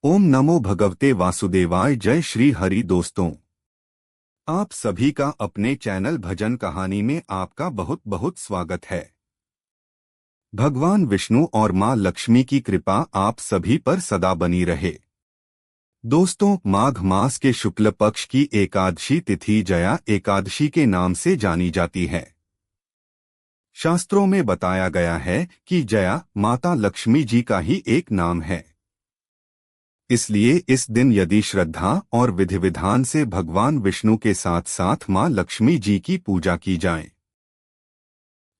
ओम नमो भगवते वासुदेवाय। जय श्री हरि। दोस्तों, आप सभी का अपने चैनल भजन कहानी में आपका बहुत बहुत स्वागत है। भगवान विष्णु और मां लक्ष्मी की कृपा आप सभी पर सदा बनी रहे। दोस्तों, माघ मास के शुक्ल पक्ष की एकादशी तिथि जया एकादशी के नाम से जानी जाती है। शास्त्रों में बताया गया है कि जया माता लक्ष्मी जी का ही एक नाम है। इसलिए इस दिन यदि श्रद्धा और विधि विधान से भगवान विष्णु के साथ साथ मां लक्ष्मी जी की पूजा की जाए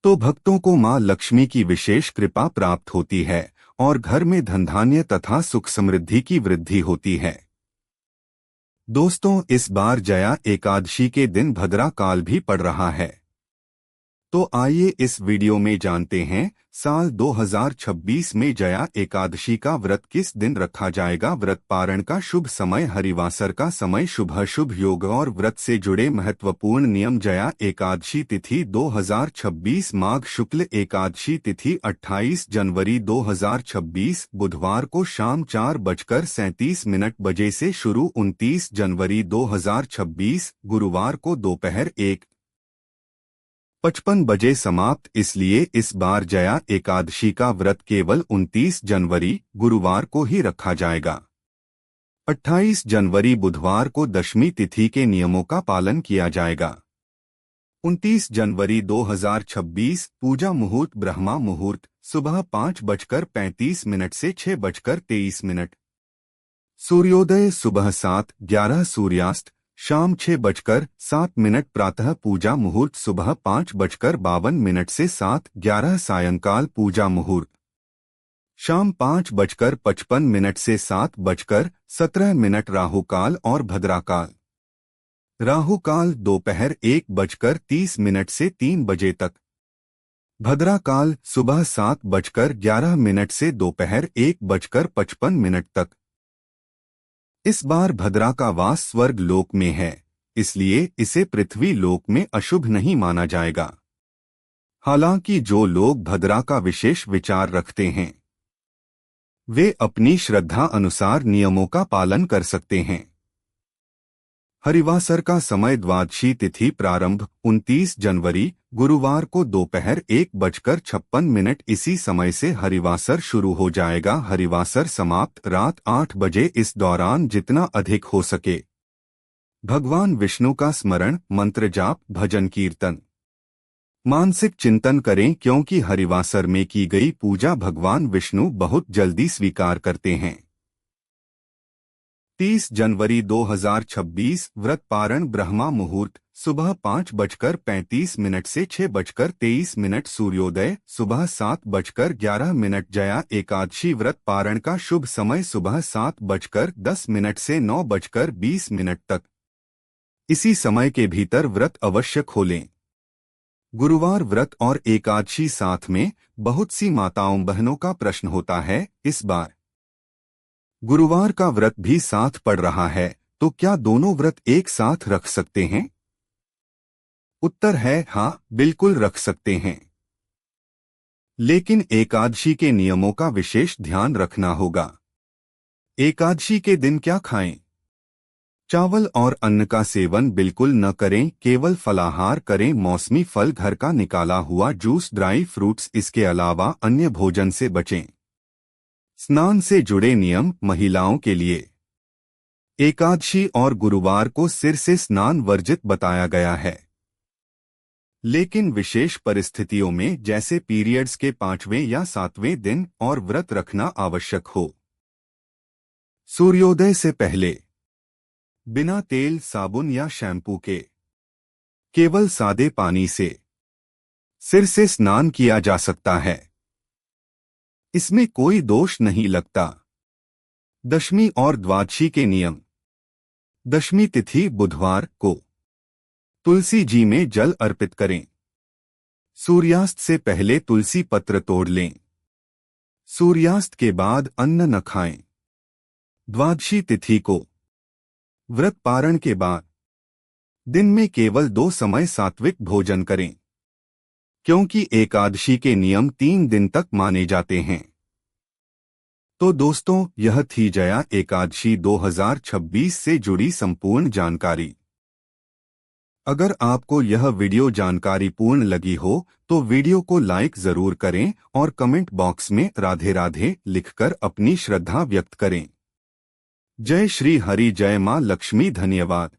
तो भक्तों को मां लक्ष्मी की विशेष कृपा प्राप्त होती है और घर में धन धान्य तथा सुख समृद्धि की वृद्धि होती है। दोस्तों, इस बार जया एकादशी के दिन भद्रा काल भी पड़ रहा है। तो आइए इस वीडियो में जानते हैं साल 2026 में जया एकादशी का व्रत किस दिन रखा जाएगा। व्रत पारण का शुभ समय, हरिवासर का समय, शुभ योग और व्रत से जुड़े महत्वपूर्ण नियम। जया एकादशी तिथि 2026 माघ शुक्ल एकादशी तिथि 28 जनवरी 2026 बुधवार को शाम 4:37 बजे से शुरू, 29 जनवरी 2026 गुरुवार को दोपहर 1:55 बजे समाप्त। इसलिए इस बार जया एकादशी का व्रत केवल 29 जनवरी गुरुवार को ही रखा जाएगा। 28 जनवरी बुधवार को दशमी तिथि के नियमों का पालन किया जाएगा। 29 जनवरी 2026 पूजा मुहूर्त ब्रह्मा मुहूर्त सुबह 5:35 से 6:23। सूर्योदय सुबह 7:11, सूर्यास्त शाम 6:07। प्रातः पूजा मुहूर्त सुबह 5:52 से 7:11, सायंकाल पूजा मुहूर्त शाम 5:55 से 7:17। राहुकाल और भद्राकाल। राहुकाल दोपहर 1:30 से 3 बजे तक। भद्राकाल सुबह 7:11 से दोपहर 1:55 तक। इस बार भद्रा का वास स्वर्ग लोक में है, इसलिए इसे पृथ्वी लोक में अशुभ नहीं माना जाएगा। हालांकि जो लोग भद्रा का विशेष विचार रखते हैं वे अपनी श्रद्धा अनुसार नियमों का पालन कर सकते हैं। हरिवासर का समय, द्वादशी तिथि प्रारंभ 29 जनवरी गुरुवार को दोपहर 1:56। इसी समय से हरिवासर शुरू हो जाएगा। हरिवासर समाप्त रात 8 बजे। इस दौरान जितना अधिक हो सके भगवान विष्णु का स्मरण, मंत्र जाप, भजन कीर्तन, मानसिक चिंतन करें, क्योंकि हरिवासर में की गई पूजा भगवान विष्णु बहुत जल्दी स्वीकार करते हैं। 30 जनवरी 2026 व्रत पारण ब्रह्मा मुहूर्त सुबह 5:35 से 6:23। सूर्योदय सुबह 7:11। जया एकादशी व्रत पारण का शुभ समय सुबह 7:10 से 9:20 तक। इसी समय के भीतर व्रत अवश्य खोलें। गुरुवार व्रत और एकादशी साथ में, बहुत सी माताओं बहनों का प्रश्न होता है, इस बार गुरुवार का व्रत भी साथ पड़ रहा है, तो क्या दोनों व्रत एक साथ रख सकते हैं? उत्तर है हाँ, बिल्कुल रख सकते हैं। लेकिन एकादशी के नियमों का विशेष ध्यान रखना होगा। एकादशी के दिन क्या खाएं? चावल और अन्न का सेवन बिल्कुल न करें, केवल फलाहार करें। मौसमी फल, घर का निकाला हुआ जूस, ड्राई फ्रूट्स, इसके अलावा अन्य भोजन से बचें। स्नान से जुड़े नियम महिलाओं के लिए। एकादशी और गुरुवार को सिर से स्नान वर्जित बताया गया है, लेकिन विशेष परिस्थितियों में जैसे पीरियड्स के 5वें या 7वें दिन और व्रत रखना आवश्यक हो। सूर्योदय से पहले बिना तेल, साबुन या शैम्पू के केवल सादे पानी से सिर से स्नान किया जा सकता है। इसमें कोई दोष नहीं लगता। दशमी और द्वादशी के नियम। दशमी तिथि बुधवार को तुलसी जी में जल अर्पित करें। सूर्यास्त से पहले तुलसी पत्र तोड़ लें। सूर्यास्त के बाद अन्न न खाएं। द्वादशी तिथि को व्रत पारण के बाद दिन में केवल 2 समय सात्विक भोजन करें, क्योंकि एकादशी के नियम 3 दिन तक माने जाते हैं। तो दोस्तों, यह थी जया एकादशी 2026 से जुड़ी संपूर्ण जानकारी। अगर आपको यह वीडियो जानकारीपूर्ण लगी हो तो वीडियो को लाइक जरूर करें और कमेंट बॉक्स में राधे राधे लिखकर अपनी श्रद्धा व्यक्त करें। जय श्री हरि, जय मां लक्ष्मी, धन्यवाद।